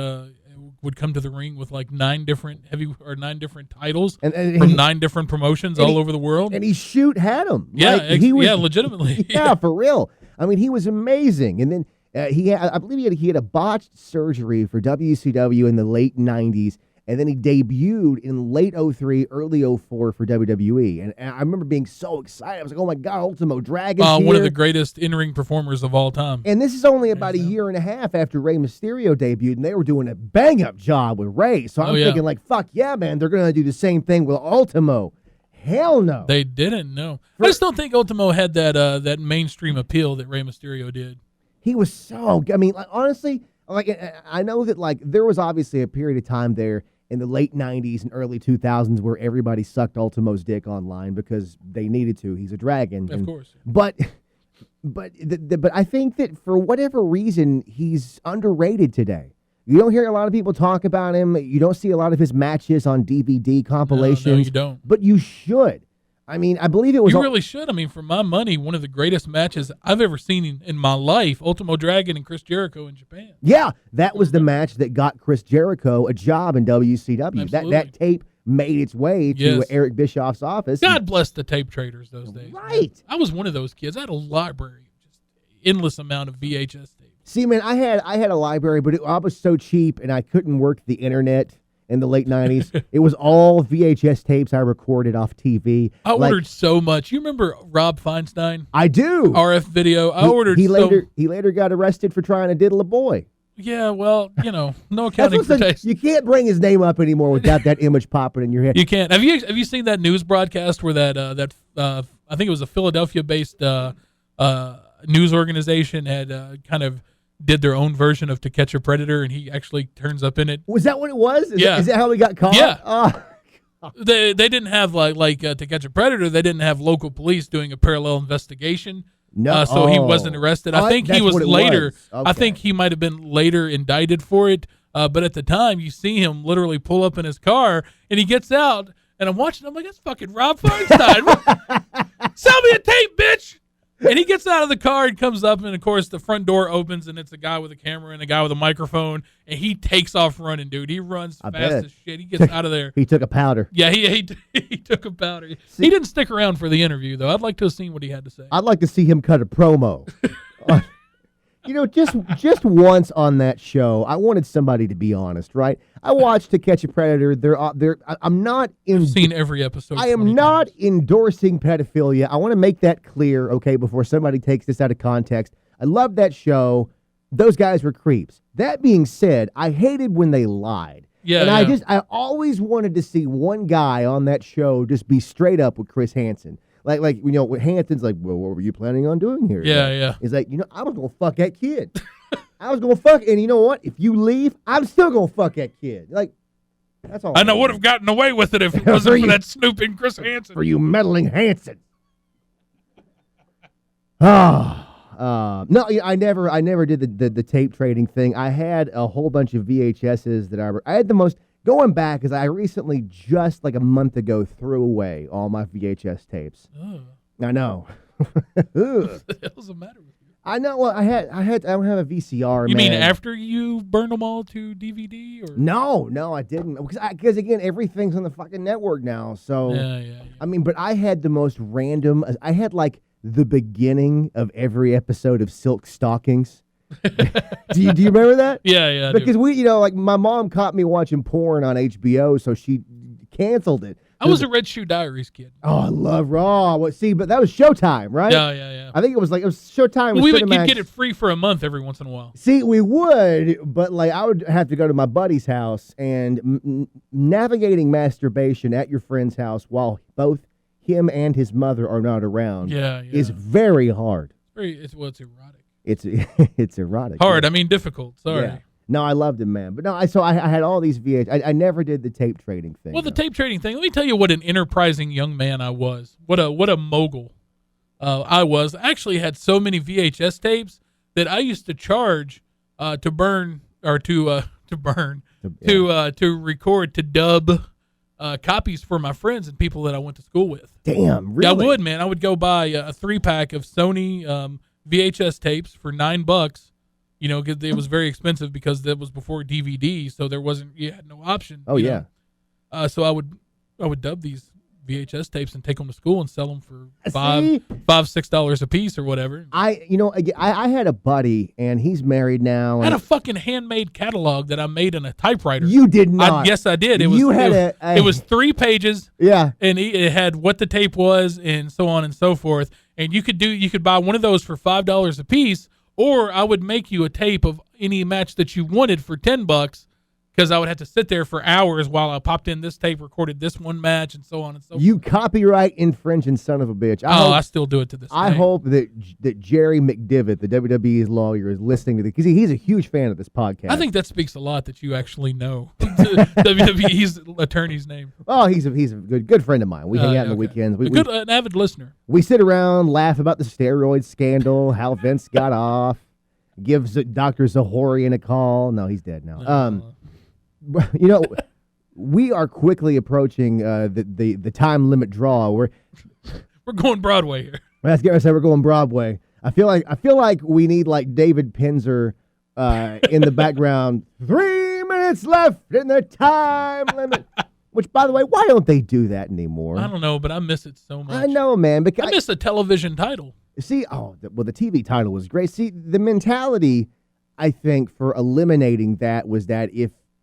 would come to the ring with like 9 different titles from 9 different promotions all over the world. And he had him. Yeah, like, legitimately. Yeah, for real. I mean, he was amazing. And then I believe he had a botched surgery for WCW in the late 90s. And then he debuted in late 03, early 04 for WWE. And I remember being so excited. I was like, oh, my God, Ultimo Dragon's here. One of the greatest in-ring performers of all time. And this is only about a year and a half after Rey Mysterio debuted, and they were doing a bang-up job with Rey. So I'm thinking, like, fuck yeah, man, they're going to do the same thing with Ultimo. Hell no. They didn't, no. I just don't think Ultimo had that mainstream appeal that Rey Mysterio did. He was so, I mean, like, honestly, like, I know that, like, there was obviously a period of time there in the late 90s and early 2000s where everybody sucked Ultimo's dick online because they needed to. He's a dragon. Of course. But I think that for whatever reason, he's underrated today. You don't hear a lot of people talk about him. You don't see a lot of his matches on DVD compilations. No, you don't. But you should. I mean, I believe it was... You really should. I mean, for my money, one of the greatest matches I've ever seen in my life, Ultimo Dragon and Chris Jericho in Japan. Yeah, that was the match that got Chris Jericho a job in WCW. Absolutely. That tape made its way to Eric Bischoff's office. God bless the tape traders those days. Right. Man. I was one of those kids. I had a library, just endless amount of VHS tapes. See, man, I had a library, but I was so cheap and I couldn't work the internet. In the late 90s, it was all VHS tapes I recorded off TV. I ordered so much. You remember Rob Feinstein? I do. RF video. He later got arrested for trying to diddle a boy. Yeah, well, no accounting for taste. You can't bring his name up anymore without that image popping in your head. You can't. Have you seen that news broadcast where that I think it was a Philadelphia-based news organization had kind of did their own version of To Catch a Predator, and he actually turns up in it. Was that what it was? Is that how we got caught? Yeah. Oh. They didn't have like To Catch a Predator. They didn't have local police doing a parallel investigation. No, so he wasn't arrested. I think he was later. Okay. I think he might have been later indicted for it. But at the time, you see him literally pull up in his car, and he gets out, and I'm watching. I'm like, that's fucking Rob Feinstein. Sell me a tape, bitch. And he gets out of the car and comes up, and, of course, the front door opens, and it's a guy with a camera and a guy with a microphone, and he takes off running, dude. He runs fast as shit. He gets out of there. He took a powder. Yeah, he took a powder. He didn't stick around for the interview, though. I'd like to have seen what he had to say. I'd like to see him cut a promo. Just once on that show, I wanted somebody to be honest, right? I watched To Catch a Predator. I'm not I've seen every episode. I am not endorsing pedophilia. I want to make that clear, okay, before somebody takes this out of context. I love that show. Those guys were creeps. That being said, I hated when they lied. Yeah, and I always wanted to see one guy on that show just be straight up with Chris Hansen. Like Hanson's like, well, what were you planning on doing here? Yeah. He's like, I was going to fuck that kid. I was going to fuck, and you know what? If you leave, I'm still going to fuck that kid. Like, that's all. I would have gotten away with it if it wasn't for that snooping Chris Hansen. For you meddling Hansen. No, I never did the tape trading thing. I had a whole bunch of VHSs that I had the most. Going back, because I recently, just like a month ago, threw away all my VHS tapes. Oh. I know. What the hell's the matter with you? I know. Well, I don't have a VCR. You mean after you burned them all to DVD? Or? No, I didn't. Because again, everything's on the fucking network now. So Yeah. I mean, but I had the most random. I had like the beginning of every episode of Silk Stockings. Do you remember that? Yeah. Because like my mom caught me watching porn on HBO, so she canceled it. I was a Red Shoe Diaries kid. Oh, I love Raw. But that was Showtime, right? Yeah. I think it was Showtime. You'd get it free for a month every once in a while. See, we would, but like I would have to go to my buddy's house, and navigating masturbation at your friend's house while both him and his mother are not around is very hard. It's erotic. It's erotic. Hard. Yeah. I mean, difficult. Sorry. Yeah. No, I loved him, man. But no, I had all these VHS. I never did the tape trading thing. Well, the tape trading thing. Let me tell you what an enterprising young man I was. What a mogul I was. I actually had so many VHS tapes that I used to charge to record, to dub copies for my friends and people that I went to school with. Damn, really? Yeah, I would, man. I would go buy a 3-pack of Sony VHS tapes for $9. You know, it was very expensive because that was before DVD, so you had no option. Oh, yeah. So I would dub these VHS tapes and take them to school and sell them for $6 a piece or whatever. I had a buddy, and he's married now. I had a fucking handmade catalog that I made in a typewriter. You did not. Yes, I did. It was 3 pages. Yeah, and it had what the tape was and so on and so forth. And you could buy one of those for $5 a piece, or I would make you a tape of any match that you wanted for $10. Because I would have to sit there for hours while I popped in this tape, recorded this one match, and so on and so forth. You copyright infringing son of a bitch. I still do it to this day. I hope that Jerry McDivitt, the WWE's lawyer, is listening to this, because he's a huge fan of this podcast. I think that speaks a lot that you actually know WWE's attorney's name. Oh, he's a good friend of mine. We hang out on the weekends. An avid listener. We sit around, laugh about the steroid scandal, how Vince got off, gives Dr. Zahorian a call. No, he's dead now. You know, we are quickly approaching the time limit draw. We're going Broadway here. Let's get ourselves. We're going Broadway. I feel like we need like David Pinzer in the background. 3 minutes left in the time limit. Which, by the way, why don't they do that anymore? I don't know, but I miss it so much. I know, man. Because I miss a television title. See, the TV title was great. See, the mentality, I think, for eliminating that was that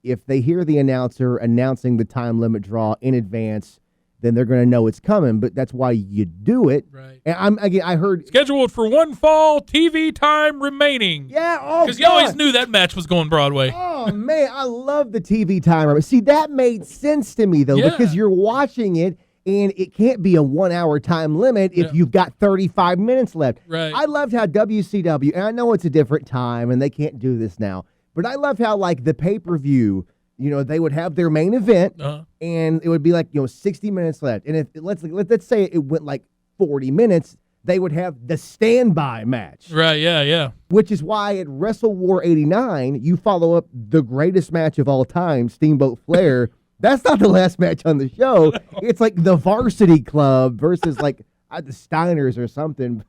if they hear the announcer announcing the time limit draw in advance, then they're going to know it's coming. But that's why you do it. Right. And I heard scheduled for one fall, TV time remaining. Yeah. Oh, because you always knew that match was going Broadway. Oh man, I love the TV timer. See, that made sense to me though, because you're watching it. And it can't be a 1 hour time limit if you've got 35 minutes left. Right. I loved how WCW, and I know it's a different time and they can't do this now, but I love how, like, the pay-per-view, they would have their main event, and it would be like, 60 minutes left. And if let's say it went like 40 minutes, they would have the standby match. Right, yeah. Which is why at Wrestle War 89, you follow up the greatest match of all time, Steamboat Flair. That's not the last match on the show. No. It's like the Varsity Club versus like the Steiners or something.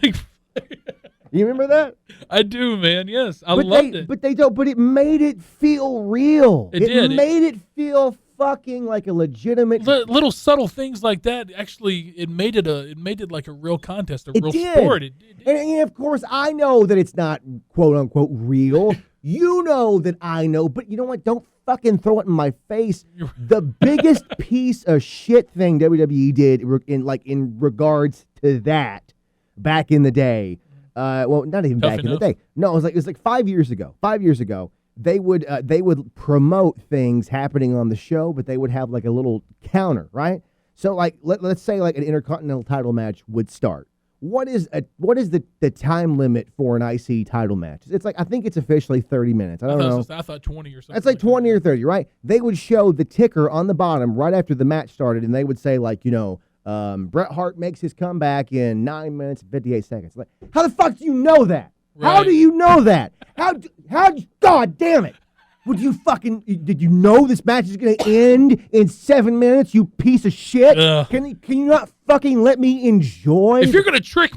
You remember that? I do, man. Yes, I loved it. But they don't. But it made it feel real. It did. It made it feel fucking like a legitimate. Little subtle things like that. Actually, it made it like a real contest, a real sport. It did. And of course, I know that it's not quote unquote real. You know that I know, but you know what? Don't fucking throw it in my face. The biggest piece of shit thing WWE did in regards to that back in the day. Well, not even back in the day. No, it was like 5 years ago. 5 years ago, they would promote things happening on the show, but they would have like a little counter, right? So like let's say like an Intercontinental title match would start. What is the time limit for an IC title match? It's like, I think it's officially 30 minutes. I don't know. I thought 20 or something. It's like 20 or 30, right? They would show the ticker on the bottom right after the match started, and they would say like, Bret Hart makes his comeback in 9 minutes and 58 seconds. Like, how the fuck do you know that? Right. How do you know that? How God damn it. Did you know this match is going to end in 7 minutes, you piece of shit? Can you not fucking let me enjoy? If you're going to trick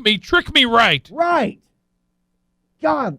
me right. Right. God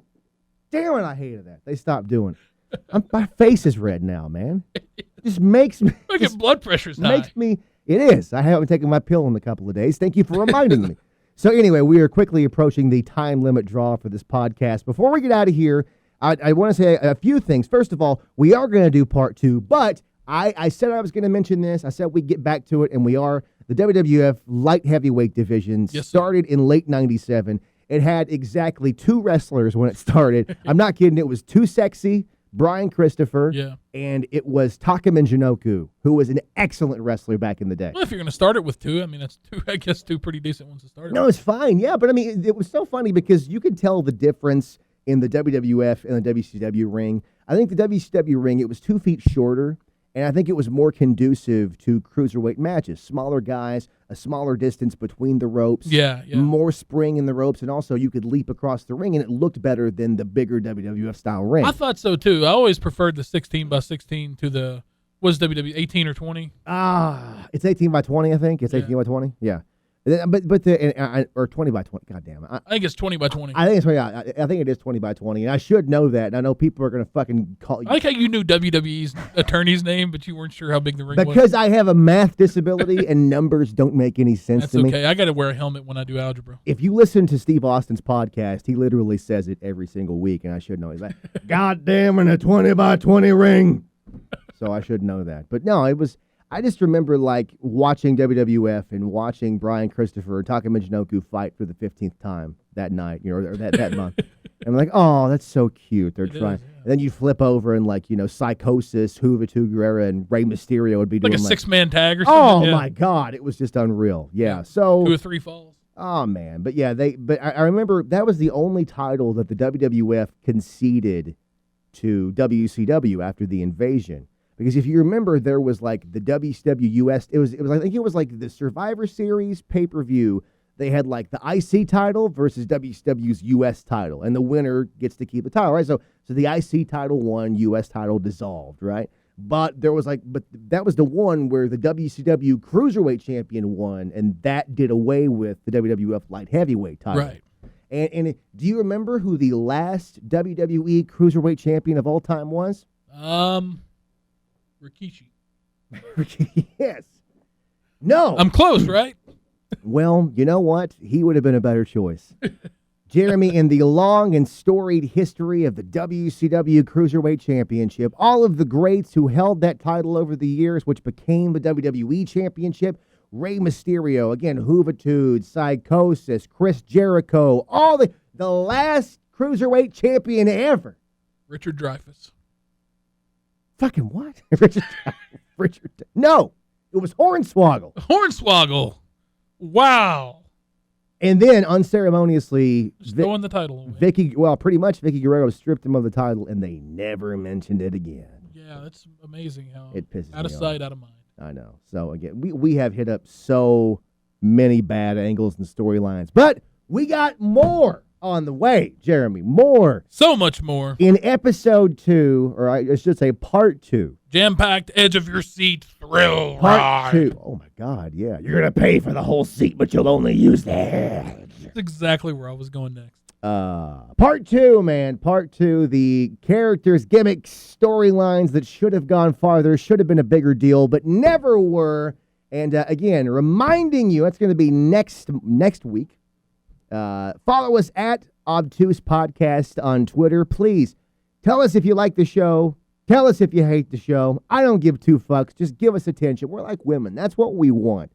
damn it, I hated that. They stopped doing it. My face is red now, man. It just makes me. Look at blood pressure's high. Makes me. It is. I haven't taken my pill in a couple of days. Thank you for reminding me. So anyway, we are quickly approaching the time limit draw for this podcast. Before we get out of here, I want to say a few things. First of all, we are going to do part 2, but I said I was going to mention this. I said we'd get back to it, and we are. The WWF light heavyweight division started in late 97. It had exactly 2 wrestlers when it started. I'm not kidding. It was Too Sexy, Brian Christopher, and it was Taka Michinoku, who was an excellent wrestler back in the day. Well, if you're going to start it with 2, I mean, that's 2, I guess 2 pretty decent ones to start No, it's fine. Yeah, but I mean, it was so funny because you could tell the difference in the WWF and the WCW ring. I think the WCW ring, it was 2 feet shorter, and I think it was more conducive to cruiserweight matches. Smaller guys, a smaller distance between the ropes, more spring in the ropes, and also you could leap across the ring, and it looked better than the bigger WWF-style ring. I thought so, too. I always preferred the 16 by 16 to the Was WWE 18 or 20? It's 18 by 20, I think. It's 18 by 20. Yeah. Or 20 by 20. God damn it. I think it's 20 by 20. I think it's 20. I think it is 20 by 20. And I should know that. And I know people are going to fucking call you. I like how you knew WWE's attorney's name, but you weren't sure how big the ring was. Because I have a math disability and numbers don't make any sense That's to me. okay. I got to wear a helmet when I do algebra. If you listen to Steve Austin's podcast, he literally says it every single week, and I should know. He's like, God damn, in a 20 by 20 ring. So I should know that. But no, it was... I just remember, like, watching WWF and watching Brian Christopher and Taka Michinoku fight for the 15th time that night, or that month. And I'm like, oh, that's so cute. They're trying. And then you flip over and, like, Psychosis, Juventud Guerrera, and Rey Mysterio would be doing, like a six-man tag or something. Oh, my God. It was just unreal. Yeah. So 2 or 3 falls. Oh, man. But, yeah, I remember that was the only title that the WWF conceded to WCW after the invasion. Because if you remember, there was like the WCW US. It was I think it was like the Survivor Series pay-per-view. They had like the IC title versus WCW's US title, and the winner gets to keep the title, right? So the IC title won, US title dissolved, right? But that was the one where the WCW Cruiserweight Champion won, and that did away with the WWF Light Heavyweight title. Right. And do you remember who the last WWE Cruiserweight Champion of all time was? Rikishi. Yes. No. I'm close, right? Well, you know what? He would have been a better choice. Jeremy, in the long and storied history of the WCW Cruiserweight Championship, all of the greats who held that title over the years, which became the WWE Championship, Rey Mysterio, again, Juventud, Psychosis, Chris Jericho, all the last Cruiserweight champion ever. Richard Dreyfuss. Fucking what? Richard. No, it was Hornswoggle. Hornswoggle. Wow. And then unceremoniously, throwing the title away. Vicky Guerrero stripped him of the title, and they never mentioned it again. Yeah, that's amazing how it pisses out of me sight, off. out of mind. I know. So again, we have hit up so many bad angles and storylines, but we got more on the way, Jeremy. More. So much more. In episode 2, or I should say part 2. Jam-packed, edge of your seat, thrill Part ride. 2. Oh, my God, yeah. You're going to pay for the whole seat, but you'll only use the edge. That's exactly where I was going next. Part 2, man. Part 2, the characters, gimmicks, storylines that should have gone farther, should have been a bigger deal, but never were. And again, reminding you, that's going to be next week. Follow us at Obtuse Podcast on Twitter. Please tell us if you like the show. Tell us if you hate the show. I don't give 2 fucks. Just give us attention. We're like women. That's what we want.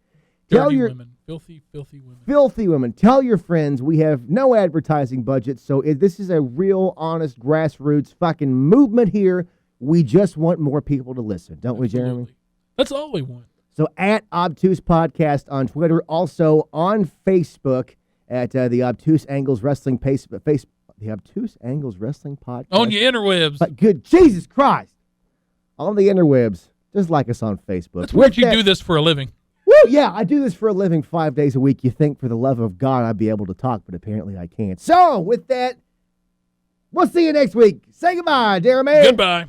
Dirty women. Filthy women. Filthy women. Tell your friends we have no advertising budget, so this is a real, honest, grassroots fucking movement here. We just want more people to listen, don't we, Jeremy? That's all we want. So at Obtuse Podcast on Twitter, also on Facebook at the Obtuse Angles Wrestling the Obtuse Angles Wrestling Podcast. On your interwebs. But good Jesus Christ. On the interwebs. Just like us on Facebook. That's weird you do this for a living. Woo, yeah, I do this for a living 5 days a week. You think for the love of God I'd be able to talk, but apparently I can't. So, with that, we'll see you next week. Say goodbye, Jeremy. Goodbye.